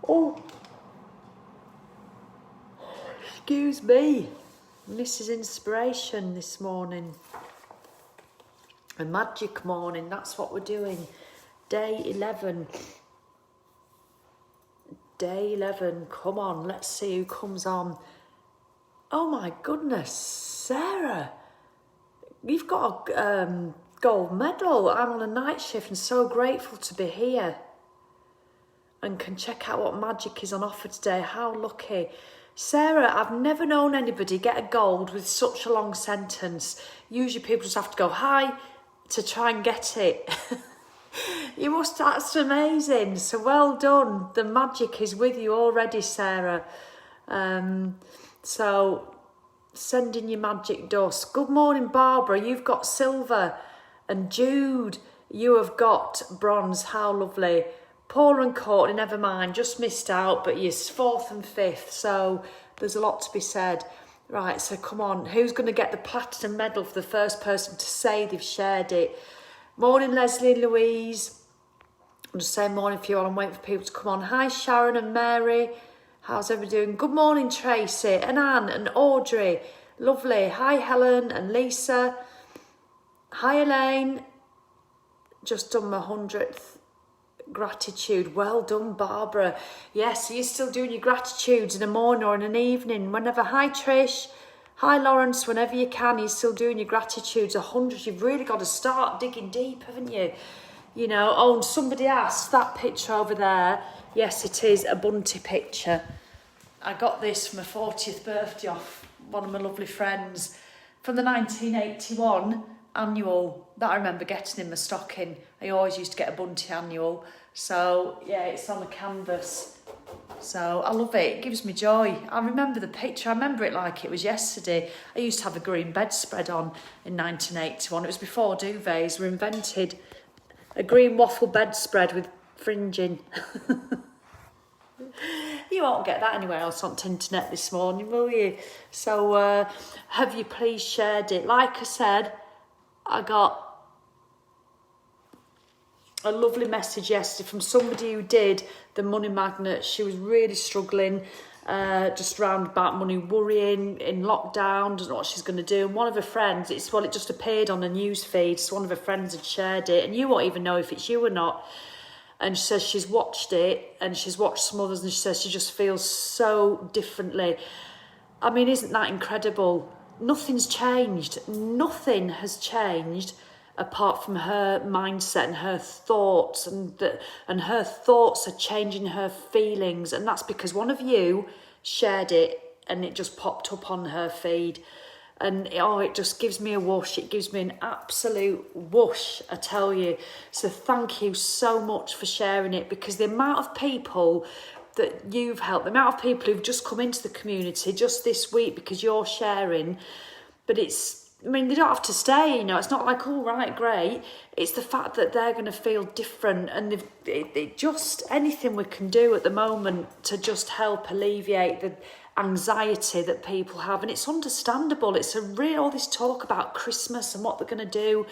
Oh, excuse me. This is inspiration this morning. A magic morning, that's what we're doing. Day 11. Day 11, come on, let's see who comes on. Oh my goodness, Sarah, you've got a gold medal. I'm on a night shift and so grateful to be here and can check out what magic is on offer today. How lucky. Sarah, I've never known anybody get a gold with such a long sentence. Usually people just have to go hi to try and get it. That's amazing. So well done. The magic is with you already, Sarah. So sending your magic dust. Good morning, Barbara. You've got silver. And Jude, you have got bronze. How lovely. Paula and Courtney, never mind, just missed out, but you're 4th and 5th, so there's a lot to be said. Right, so come on, who's going to get the platinum medal for the first person to say they've shared it? Morning, Leslie and Louise. I'm just saying morning for you all. I'm waiting for people to come on. Hi, Sharon and Mary. How's everybody doing? Good morning, Tracy and Anne and Audrey. Lovely. Hi, Helen and Lisa. Hi, Elaine. Just done my 100th. Gratitude. Well done, Barbara. Yes, you're still doing your gratitudes in the morning or in an evening, whenever. Hi, Trish. Hi, Lawrence. Whenever you can, you're still doing your gratitudes. 100. You've really got to start digging deep, haven't you? You know. Oh, and somebody asked, that picture over there. Yes, it is a Bunty picture. I got this for my 40th birthday off one of my lovely friends from the 1981 annual that I remember getting in my stocking. I always used to get a Bunty annual. So, yeah, it's on a canvas. So, I love it. It gives me joy. I remember the picture. I remember it like it was yesterday. I used to have a green bedspread on in 1981. It was before duvets were invented. A green waffle bedspread with fringing. You won't get that anywhere else on the internet this morning, will you? So, have you please shared it? Like I said, I got a lovely message yesterday from somebody who did the money magnet. She was really struggling, just round about money, worrying, in lockdown, doesn't know what she's going to do. And one of her friends, it just appeared on the news feed, so one of her friends had shared it, and you won't even know if it's you or not. And she says she's watched it, and she's watched some others, and she says she just feels so differently. I mean, isn't that incredible? Nothing's changed. Nothing has changed apart from her mindset and her thoughts, and her thoughts are changing her feelings, and that's because one of you shared it and it just popped up on her feed, and it just gives me a whoosh. It gives me an absolute whoosh, I tell you. So thank you so much for sharing it, because the amount of people that you've helped, the amount of people who've just come into the community just this week because you're sharing, but they don't have to stay, it's not like, all right, great. It's the fact that they're going to feel different, and just anything we can do at the moment to just help alleviate the anxiety that people have. And it's understandable. It's all this talk about Christmas and what they're going to do.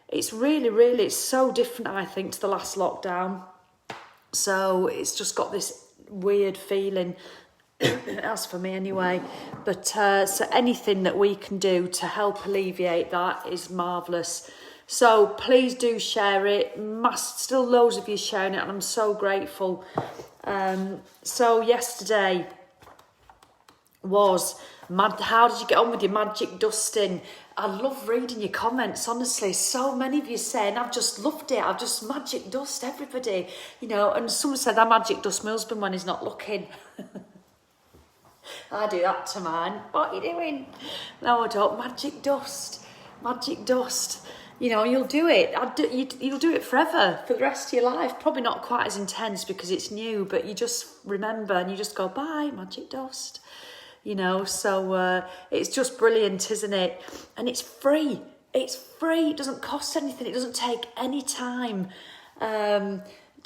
It's really, really, it's so different, I think, to the last lockdown. So it's just got this weird feeling. As for me anyway, but so anything that we can do to help alleviate that is marvellous. So please do share it. Still loads of you sharing it, and I'm so grateful. So yesterday was how did you get on with your magic dusting? I love reading your comments, honestly. So many of you saying, I've just loved it, I've just magic dust everybody, and someone said, I magic dust my husband when he's not looking. I do that to mine. What are you doing? No, I don't. Magic dust. You'll do it. You'll do it forever, for the rest of your life. Probably not quite as intense because it's new, but you just remember and you just go, bye, magic dust. So it's just brilliant, isn't it? And it's free. It's free. It doesn't cost anything. It doesn't take any time.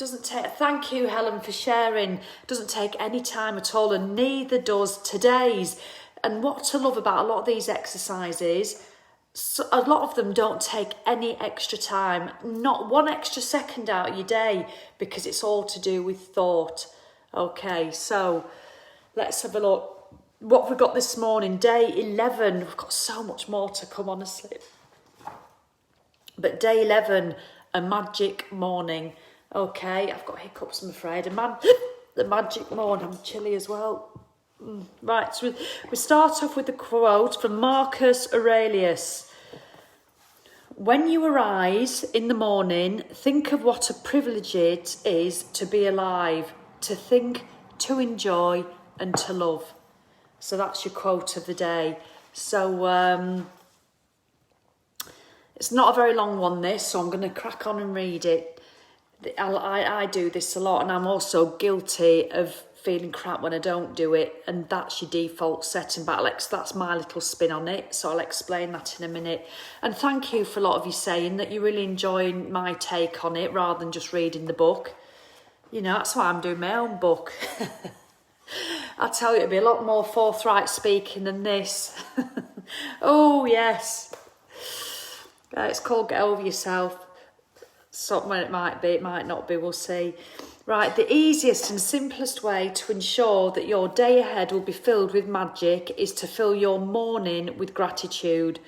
Thank you, Helen, for sharing. It doesn't take any time at all, and neither does today's. And what to love about a lot of these exercises, a lot of them don't take any extra time, not one extra second out of your day, because it's all to do with thought. Okay, so let's have a look. What have we got this morning? Day 11. We've got so much more to come, honestly. But day 11, a magic morning. Okay, I've got hiccups, I'm afraid. The magic morning. I'm chilly as well. Right, so we start off with the quote from Marcus Aurelius. When you arise in the morning, think of what a privilege it is to be alive, to think, to enjoy, and to love. So that's your quote of the day. So it's not a very long one, this, so I'm going to crack on and read it. I do this a lot, and I'm also guilty of feeling crap when I don't do it, and that's your default setting, but that's my little spin on it, so I'll explain that in a minute. And thank you for a lot of you saying that you're really enjoying my take on it rather than just reading the book. You know, that's why I'm doing my own book. I tell you, it'll be a lot more forthright speaking than this. Oh yes, it's called Get Over Yourself. Something it might be, it might not be, we'll see. Right, the easiest and simplest way to ensure that your day ahead will be filled with magic is to fill your morning with gratitude.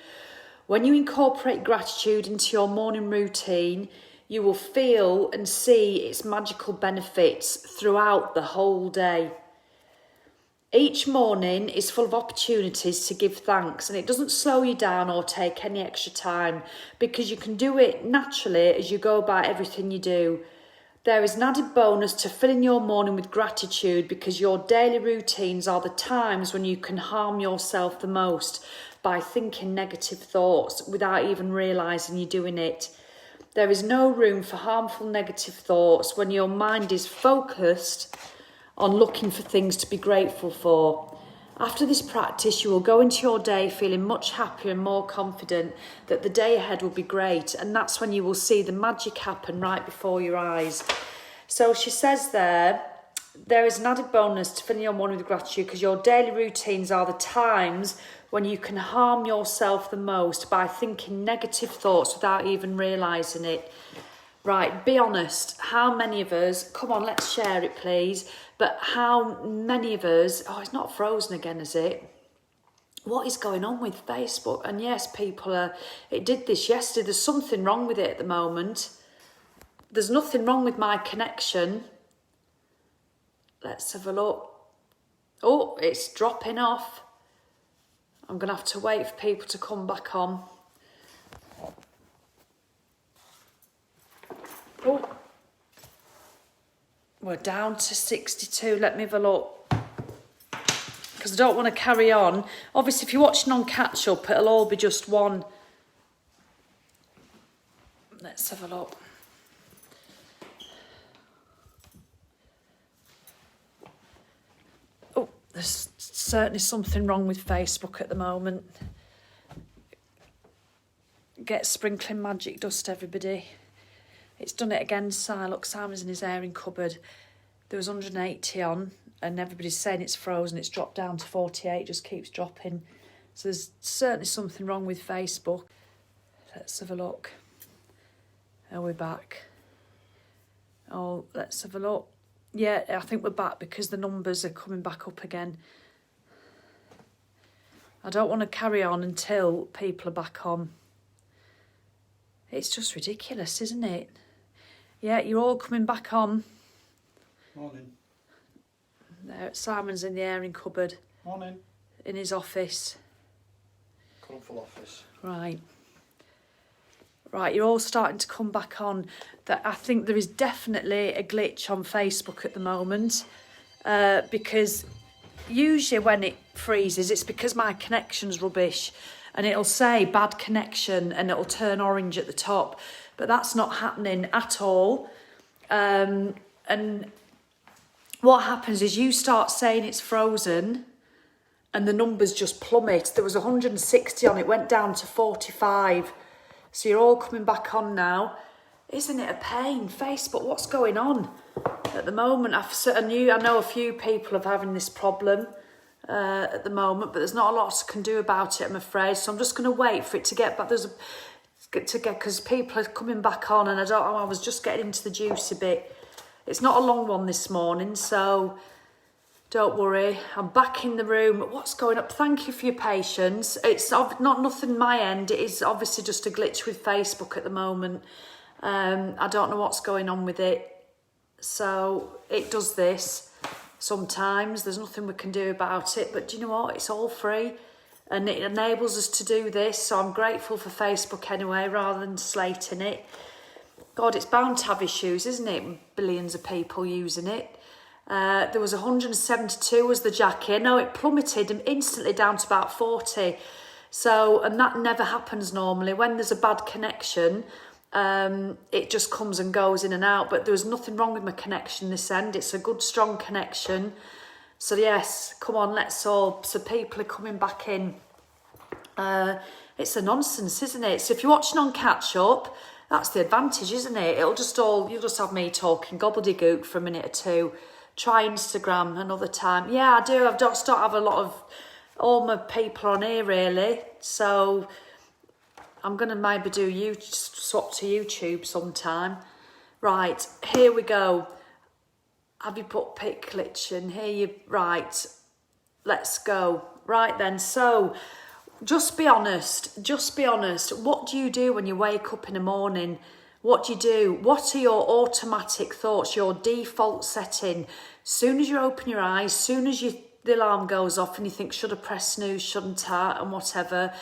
When you incorporate gratitude into your morning routine, you will feel and see its magical benefits throughout the whole day. Each morning is full of opportunities to give thanks, and it doesn't slow you down or take any extra time because you can do it naturally as you go about everything you do. There is an added bonus to filling your morning with gratitude because your daily routines are the times when you can harm yourself the most by thinking negative thoughts without even realising you're doing it. There is no room for harmful negative thoughts when your mind is focused on looking for things to be grateful for. After this practice, you will go into your day feeling much happier and more confident that the day ahead will be great, and that's when you will see the magic happen right before your eyes. So she says there is an added bonus to filling your morning with gratitude because your daily routines are the times when you can harm yourself the most by thinking negative thoughts without even realising it. Right, be honest. How many of us, come on, let's share it, please. But how many of us, oh, it's not frozen again, is it? What is going on with Facebook? And yes, people it did this yesterday. There's something wrong with it at the moment. There's nothing wrong with my connection. Let's have a look. Oh, it's dropping off. I'm going to have to wait for people to come back on. Oh, we're down to 62. Let me have a look. Because I don't want to carry on. Obviously, if you're watching on catch up, it'll all be just one. Let's have a look. Oh, there's certainly something wrong with Facebook at the moment. Get sprinkling magic dust, everybody. It's done it again, Si. Look, Simon's in his airing cupboard. There was 180 on, and everybody's saying it's frozen. It's dropped down to 48, just keeps dropping. So there's certainly something wrong with Facebook. Let's have a look. Are we back? Oh, let's have a look. Yeah, I think we're back because the numbers are coming back up again. I don't want to carry on until people are back on. It's just ridiculous, isn't it? Yeah, you're all coming back on. Morning. There, Simon's in the airing cupboard. Morning. In his office. Colourful office. Right. Right, you're all starting to come back on. That I think there is definitely a glitch on Facebook at the moment because usually when it freezes, it's because my connection's rubbish and it'll say bad connection and it'll turn orange at the top. But that's not happening at all. And what happens is you start saying it's frozen and the numbers just plummet. There was 160 on, it went down to 45. So you're all coming back on now. Isn't it a pain? Facebook, what's going on at the moment? I know a few people are having this problem at the moment, but there's not a lot I can do about it, I'm afraid. So I'm just going to wait for it to get back. Because people are coming back on, and I was just getting into the juicy bit. It's not a long one this morning, so don't worry. I'm back in the room. What's going up? Thank you for your patience. It's not nothing my end. It is obviously just a glitch with Facebook at the moment. I don't know what's going on with it. So it does this sometimes. There's nothing we can do about it. But do you know what? It's all free. And it enables us to do this. So I'm grateful for Facebook anyway, rather than slating it. God, it's bound to have issues, isn't it? Billions of people using it. There was 172 was the jacket. No, it plummeted instantly down to about 40. So, and that never happens normally. When there's a bad connection, it just comes and goes in and out. But there was nothing wrong with my connection this end. It's a good, strong connection. So yes, come on, let's all. So people are coming back in. It's a nonsense, isn't it? So if you're watching on catch up, that's the advantage, isn't it? You'll just have me talking gobbledygook for a minute or two. Try Instagram another time. Yeah, I do. I don't have a lot of all my people on here really. So I'm gonna maybe swap to YouTube sometime. Right, here we go. Have you put pick glitch in here? Right, let's go. Right then, so just be honest. What do you do when you wake up in the morning? What do you do? What are your automatic thoughts, your default setting? Soon as you open your eyes, soon as the alarm goes off and you think, should I press snooze, shouldn't I, and whatever,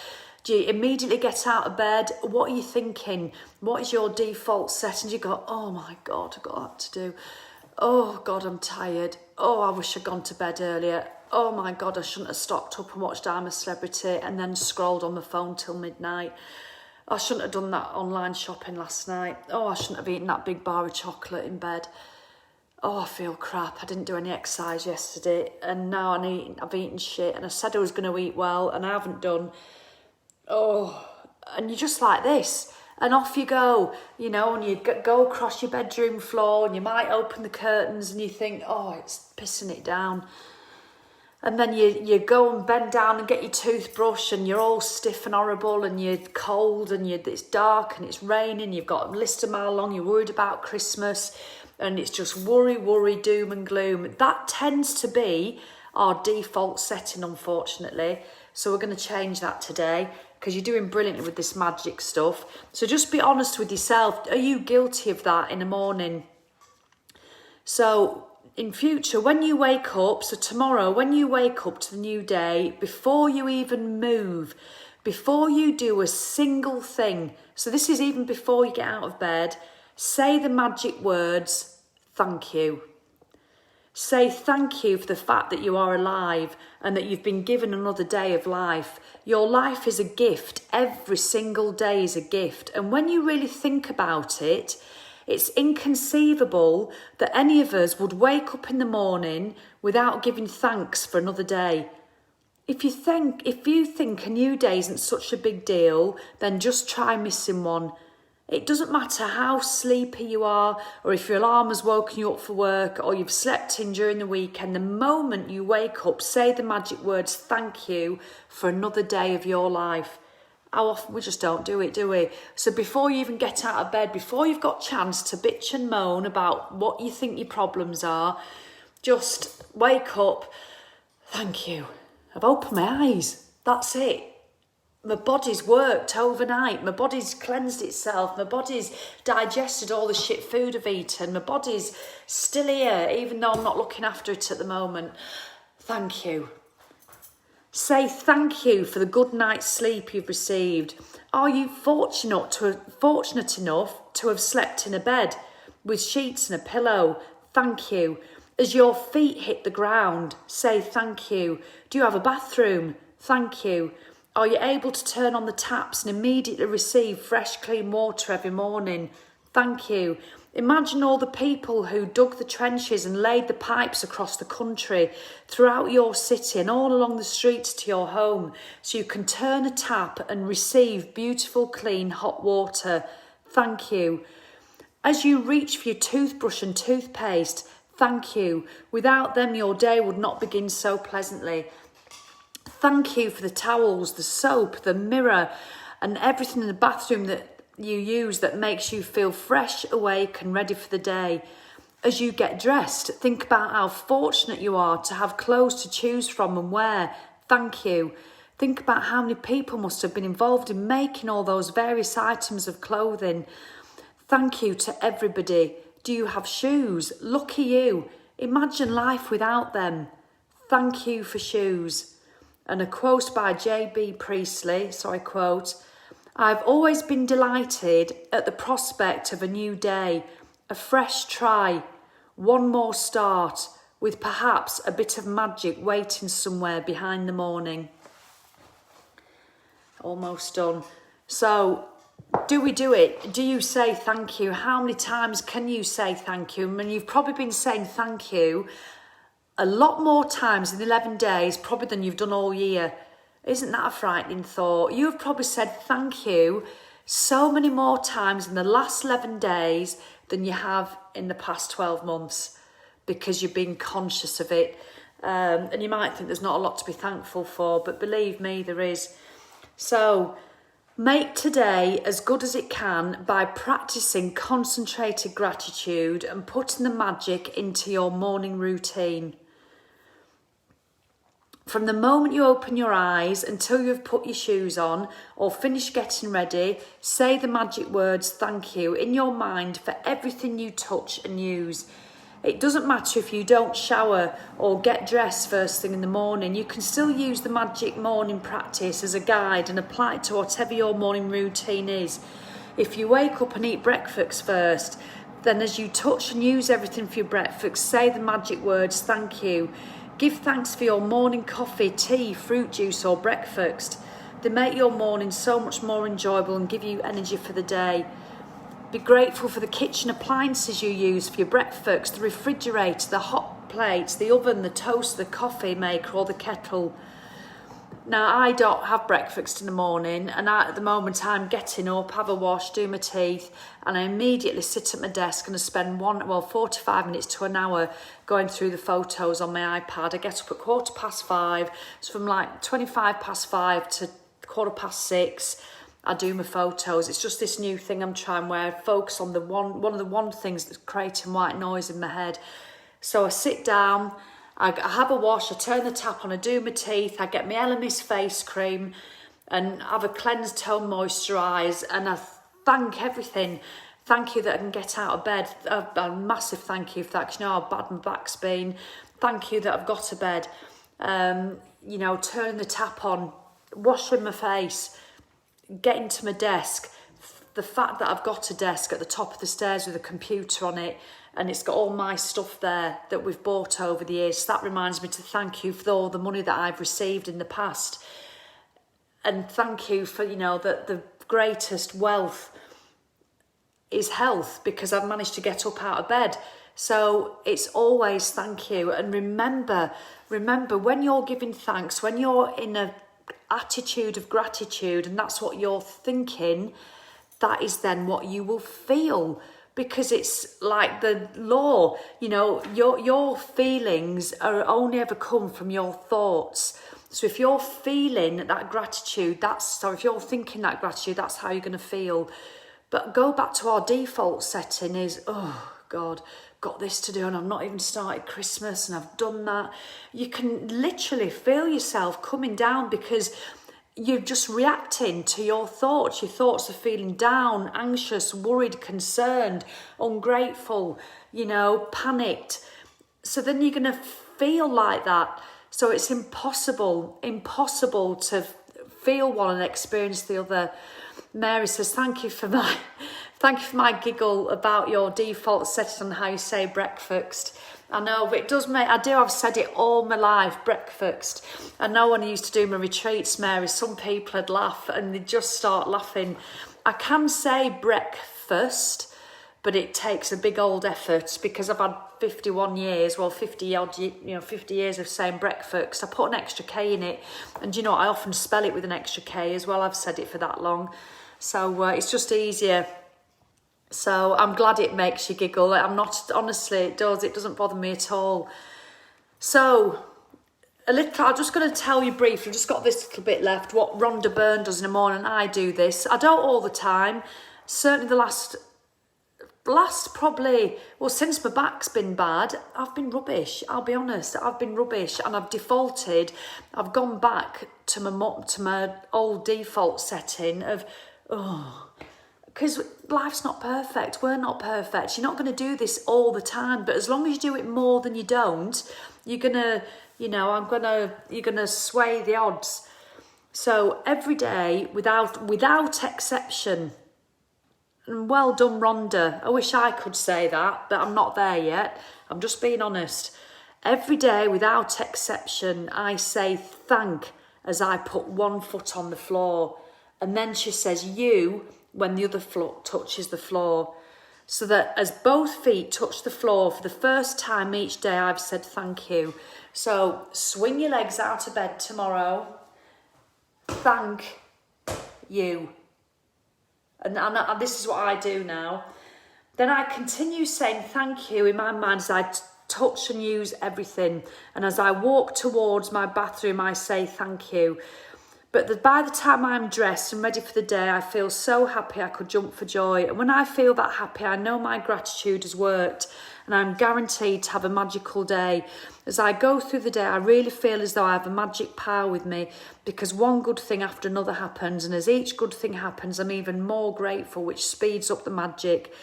do you immediately get out of bed? What are you thinking? What is your default setting? You go, oh my God, I've got that to do. Oh God, I'm tired. Oh, I wish I'd gone to bed earlier. Oh my God, I shouldn't have stopped up and watched I'm a Celebrity and then scrolled on my phone till midnight. I shouldn't have done that online shopping last night. Oh, I shouldn't have eaten that big bar of chocolate in bed. Oh, I feel crap. I didn't do any exercise yesterday and now I've eaten shit and I said I was going to eat well and I haven't done. Oh, and you're just like this. And off you go, and you go across your bedroom floor and you might open the curtains and you think, oh, it's pissing it down. And then you go and bend down and get your toothbrush and you're all stiff and horrible and you're cold and it's dark and it's raining. You've got a list a mile long. You're worried about Christmas and it's just worry, doom and gloom. That tends to be our default setting, unfortunately. So we're going to change that today because you're doing brilliantly with this magic stuff. So just be honest with yourself. Are you guilty of that in the morning? So in future, when you wake up, so tomorrow, when you wake up to the new day, before you even move, before you do a single thing, so this is even before you get out of bed, say the magic words, thank you. Say thank you for the fact that you are alive and that you've been given another day of life. Your life is a gift. Every single day is a gift. And when you really think about it, it's inconceivable that any of us would wake up in the morning without giving thanks for another day. If you think a new day isn't such a big deal, then just try missing one. It doesn't matter how sleepy you are or if your alarm has woken you up for work or you've slept in during the weekend. The moment you wake up, say the magic words, thank you for another day of your life. How often we just don't do it, do we? So before you even get out of bed, before you've got a chance to bitch and moan about what you think your problems are, just wake up, thank you. I've opened my eyes, that's it. My body's worked overnight, my body's cleansed itself, my body's digested all the shit food I've eaten, my body's still here, even though I'm not looking after it at the moment. Thank you. Say thank you for the good night's sleep you've received. Are you fortunate enough to have slept in a bed with sheets and a pillow? Thank you. As your feet hit the ground, say thank you. Do you have a bathroom? Thank you. Are you able to turn on the taps and immediately receive fresh, clean water every morning? Thank you. Imagine all the people who dug the trenches and laid the pipes across the country, throughout your city and all along the streets to your home, so you can turn a tap and receive beautiful, clean, hot water. Thank you. As you reach for your toothbrush and toothpaste, thank you. Without them, your day would not begin so pleasantly. Thank you for the towels, the soap, the mirror, and everything in the bathroom that you use that makes you feel fresh, awake and ready for the day. as you get dressed. Think about how fortunate you are to have clothes to choose from and wear. Thank you. Think about how many people must have been involved in making all those various items of clothing. Thank you to everybody. Do you have shoes? Lucky you. Imagine life without them. Thank you for shoes. And a quote by J.B. Priestley, so I quote, I've always been delighted at the prospect of a new day, a fresh try, one more start, with perhaps a bit of magic waiting somewhere behind the morning. Almost done. So, do we do it? Do you say thank you? How many times can you say thank you? I mean, you've probably been saying thank you a lot more times in 11 days, probably than you've done all year. Isn't that a frightening thought? You've probably said thank you so many more times in the last 11 days than you have in the past 12 months because you've been conscious of it. And you might think there's not a lot to be thankful for, but believe me, there is. So make today as good as it can by practicing concentrated gratitude and putting the magic into your morning routine. From the moment you open your eyes until you've put your shoes on or finished getting ready, say the magic words thank you in your mind for everything you touch and use. It doesn't matter if you don't shower or get dressed first thing in the morning. You can still use the magic morning practice as a guide and apply it to whatever your morning routine is. If you wake up and eat breakfast first, then as you touch and use everything for your breakfast, say the magic words thank you. Give thanks for your morning coffee, tea, fruit juice or breakfast. They make your morning so much more enjoyable and give you energy for the day. Be grateful for the kitchen appliances you use for your breakfast, the refrigerator, the hot plates, the oven, the toaster, the coffee maker or the kettle. Now, I don't have breakfast in the morning and at the moment I'm getting up, have a wash, do my teeth and I immediately sit at my desk and I spend 45 minutes to an hour going through the photos on my iPad. I get up at 5:15, so from like 5:25 to 6:15 I do my photos. It's just this new thing I'm trying where I focus on one of the things that's creating white noise in my head. So I sit down, I have a wash, I turn the tap on, I do my teeth, I get my Elemis face cream and have a cleanse tone moisturise and I thank everything. Thank you that I can get out of bed. A massive thank you for that because you know how bad my back's been. Thank you that I've got to bed. Turning the tap on, washing my face, getting to my desk. The fact that I've got a desk at the top of the stairs with a computer on it and it's got all my stuff there that we've bought over the years. So that reminds me to thank you for all the money that I've received in the past. And thank you for, that the greatest wealth is health because I've managed to get up out of bed. So it's always thank you. And remember when you're giving thanks, when you're in an attitude of gratitude and that's what you're thinking, that is then what you will feel. Because it's like the law, your feelings are only ever come from your thoughts. So if you're feeling that gratitude, if you're thinking that gratitude, that's how you're going to feel. But go back to our default setting is, oh God, got this to do and I've not even started Christmas and I've done that. You can literally feel yourself coming down because you're just reacting to your thoughts. Your thoughts are feeling down, anxious, worried, concerned, ungrateful, panicked. So then you're going to feel like that. So it's impossible to feel one and experience the other. Mary says, thank you for my giggle about your default setting on how you say breakfast. I know, but I've said it all my life, breakfast. I know when I used to do my retreats, Mary, some people would laugh and they'd just start laughing. I can say breakfast, but it takes a big old effort because I've had 50 years of saying breakfast. I put an extra K in it and I often spell it with an extra K as well. I've said it for that long. So it's just easier. So I'm glad it makes you giggle. Honestly, it does. It doesn't bother me at all. So I'm just going to tell you briefly, just got this little bit left, what Rhonda Byrne does in the morning. I do this. I don't all the time. Certainly the last since my back's been bad, I've been rubbish. I'll be honest, I've been rubbish, and I've defaulted. I've gone back to my old default setting of, because life's not perfect. We're not perfect. You're not going to do this all the time, but as long as you do it more than you don't, you're gonna, you're gonna sway the odds. So every day, without exception. And well done, Rhonda. I wish I could say that, but I'm not there yet. I'm just being honest. Every day, without exception, I say thank as I put one foot on the floor. And then she says you when the other foot touches the floor. So that as both feet touch the floor for the first time each day, I've said thank you. So swing your legs out of bed tomorrow. Thank you. And this is what I do now. Then I continue saying thank you in my mind as I touch and use everything. And as I walk towards my bathroom, I say thank you. But by the time I'm dressed and ready for the day, I feel so happy I could jump for joy. And when I feel that happy, I know my gratitude has worked and I'm guaranteed to have a magical day. As I go through the day, I really feel as though I have a magic power with me because one good thing after another happens. And as each good thing happens, I'm even more grateful, which speeds up the magic.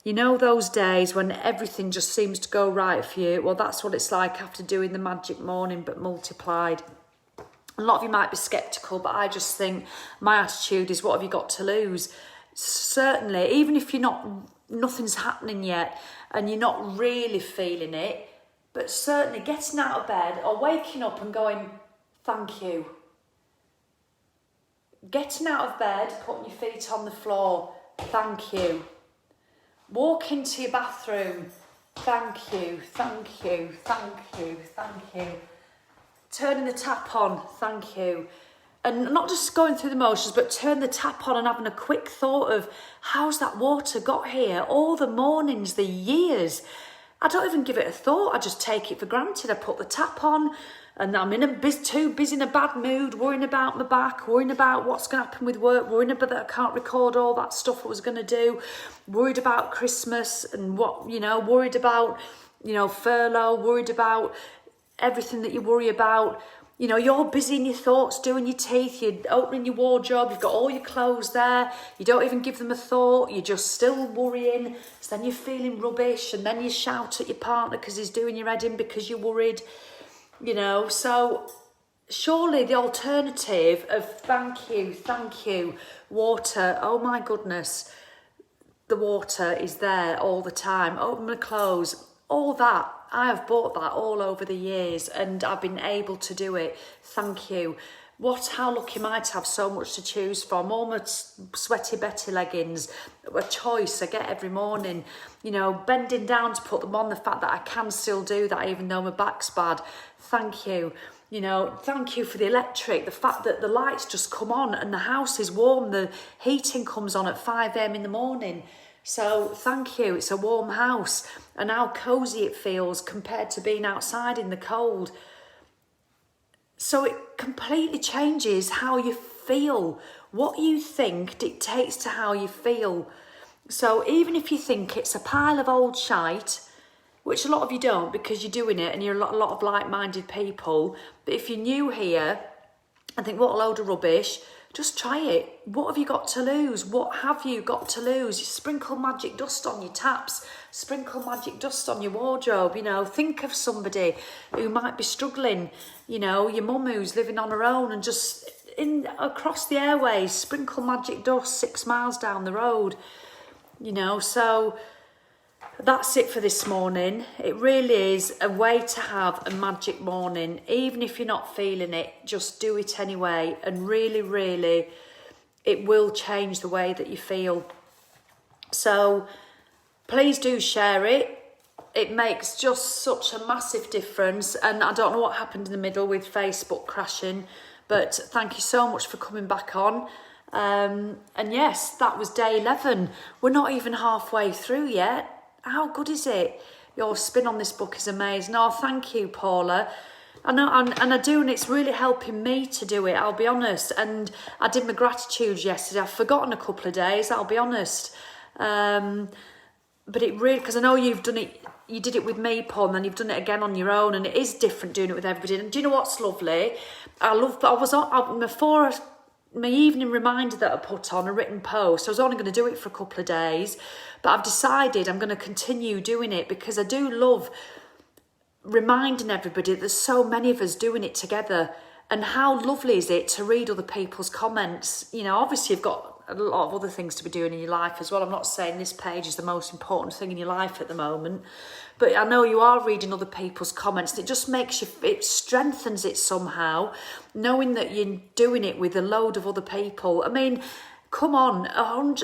You know those days when everything just seems to go right for you? Well, that's what it's like after doing the magic morning, but multiplied. A lot of you might be sceptical, but I just think my attitude is, what have you got to lose? Certainly, even if nothing's happening yet and you're not really feeling it, but certainly getting out of bed or waking up and going, thank you. Getting out of bed, putting your feet on the floor, thank you. Walking to your bathroom, thank you, thank you, thank you, thank you. Turning the tap on, thank you. And not just going through the motions, but turn the tap on and having a quick thought of, how's that water got here? All the mornings, the years. I don't even give it a thought. I just take it for granted. I put the tap on and I'm too busy in a bad mood, worrying about my back, worrying about what's going to happen with work, worrying about that I can't record all that stuff I was going to do, worried about Christmas and worried about, furlough, worried about everything that you worry about. You're busy in your thoughts, doing your teeth, you're opening your wardrobe, you've got all your clothes there, you don't even give them a thought, you're just still worrying, so then you're feeling rubbish, and then you shout at your partner because he's doing your head in because you're worried, so surely the alternative of thank you, water, oh my goodness, the water is there all the time, open my clothes, all that. I have bought that all over the years and I've been able to do it. Thank you. How lucky am I to have so much to choose from? All my sweaty Betty leggings, a choice I get every morning. Bending down to put them on, the fact that I can still do that even though my back's bad. Thank you. Thank you for the electric, the fact that the lights just come on and the house is warm, the heating comes on at 5 a.m. in the morning. So thank you, it's a warm house and how cosy it feels compared to being outside in the cold. So it completely changes how you feel. What you think dictates to how you feel. So even if you think it's a pile of old shite, which a lot of you don't because you're doing it and you're a lot of like-minded people, but if you're new here and think, what a load of rubbish, just try it. What have you got to lose? What have you got to lose? You sprinkle magic dust on your taps, sprinkle magic dust on your wardrobe, think of somebody who might be struggling, your mum who's living on her own and just across the airways, sprinkle magic dust 6 miles down the road, so that's it for this morning. It really is a way to have a magic morning. Even if you're not feeling it, just do it anyway. And really, really, it will change the way that you feel. So please do share it. It makes just such a massive difference. And I don't know what happened in the middle with Facebook crashing, but thank you so much for coming back on. And yes, that was day 11. We're not even halfway through yet. How good is it? Your spin on this book is amazing. Oh, thank you, Paula. I know, and I do, and it's really helping me to do it, I'll be honest. And I did my gratitude yesterday. I've forgotten a couple of days, I'll be honest. but it really, because I know you've done it, you did it with me, Paul, and then you've done it again on your own, and it is different doing it with everybody. And do you know what's lovely? I was on, before my evening reminder that I put on, a written post, I was only going to do it for a couple of days, but I've decided I'm going to continue doing it because I do love reminding everybody that there's so many of us doing it together. And how lovely is it to read other people's comments? You know, obviously you've got a lot of other things to be doing in your life as well. I'm not saying this page is the most important thing in your life at the moment, but I know you are reading other people's comments. And it just makes you, it strengthens it somehow, knowing that you're doing it with a load of other people. I mean, come on,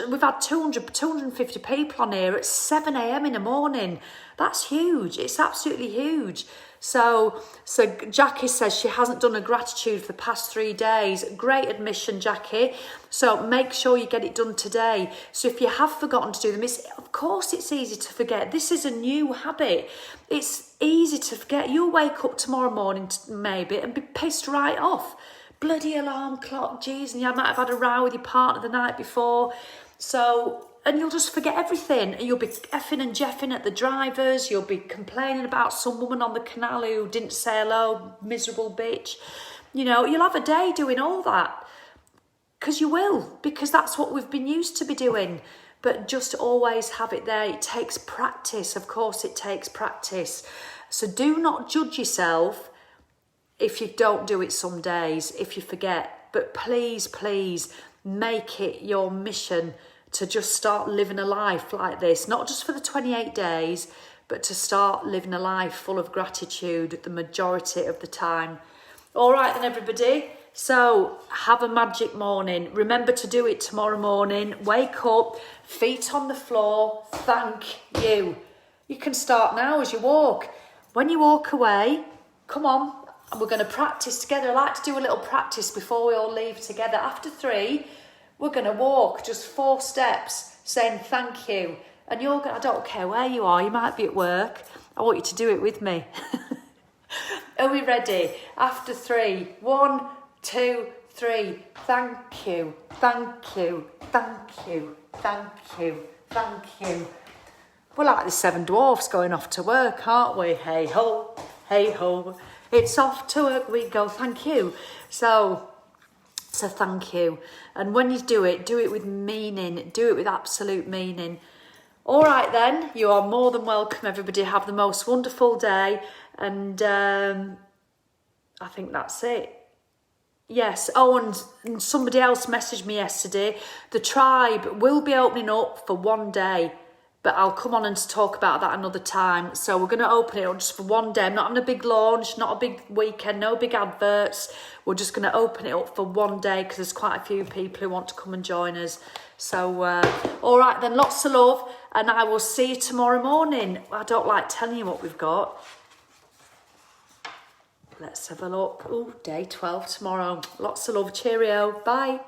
we've had 250 people on here at 7 a.m. in the morning. That's huge. It's absolutely huge. So Jackie says she hasn't done a gratitude for the past 3 days. Great admission, Jackie. So make sure you get it done today. So if you have forgotten to do them, of course it's easy to forget. This is a new habit. It's easy to forget. You'll wake up tomorrow morning maybe and be pissed right off. Bloody alarm clock, geez, and you might have had a row with your partner the night before. And you'll just forget everything. And you'll be effing and jeffing at the drivers. You'll be complaining about some woman on the canal who didn't say hello, miserable bitch. You know, you'll have a day doing all that. Because you will. Because that's what we've been used to be doing. But just always have it there. It takes practice. Of course it takes practice. So do not judge yourself if you don't do it some days, if you forget. But please, please make it your mission to just start living a life like this, not just for the 28 days, but to start living a life full of gratitude the majority of the time. All right then, everybody. So have a magic morning. Remember to do it tomorrow morning. Wake up, feet on the floor. Thank you. You can start now as you walk. When you walk away, come on, and we're going to practice together. I like to do a little practice before we all leave together. After 3, we're going to walk just 4 steps saying thank you. And you're going, I don't care where you are. You might be at work. I want you to do it with me. Are we ready? After 3. 1, 2, 3. Thank you. Thank you. Thank you. Thank you. Thank you. We're like the 7 dwarfs going off to work, aren't we? Hey ho. Hey ho. It's off to work we go. Thank you. So thank you. And when you do it with meaning. Do it with absolute meaning. All right then, you are more than welcome, everybody. Have the most wonderful day. And I think that's it. Yes. Oh, and somebody else messaged me yesterday. The tribe will be opening up for 1 day. But I'll come on and talk about that another time. So we're going to open it up just for 1 day. I'm not having a big launch, not a big weekend, no big adverts. We're just going to open it up for 1 day because there's quite a few people who want to come and join us. So, all right then, lots of love. And I will see you tomorrow morning. I don't like telling you what we've got. Let's have a look. Oh, day 12 tomorrow. Lots of love. Cheerio. Bye.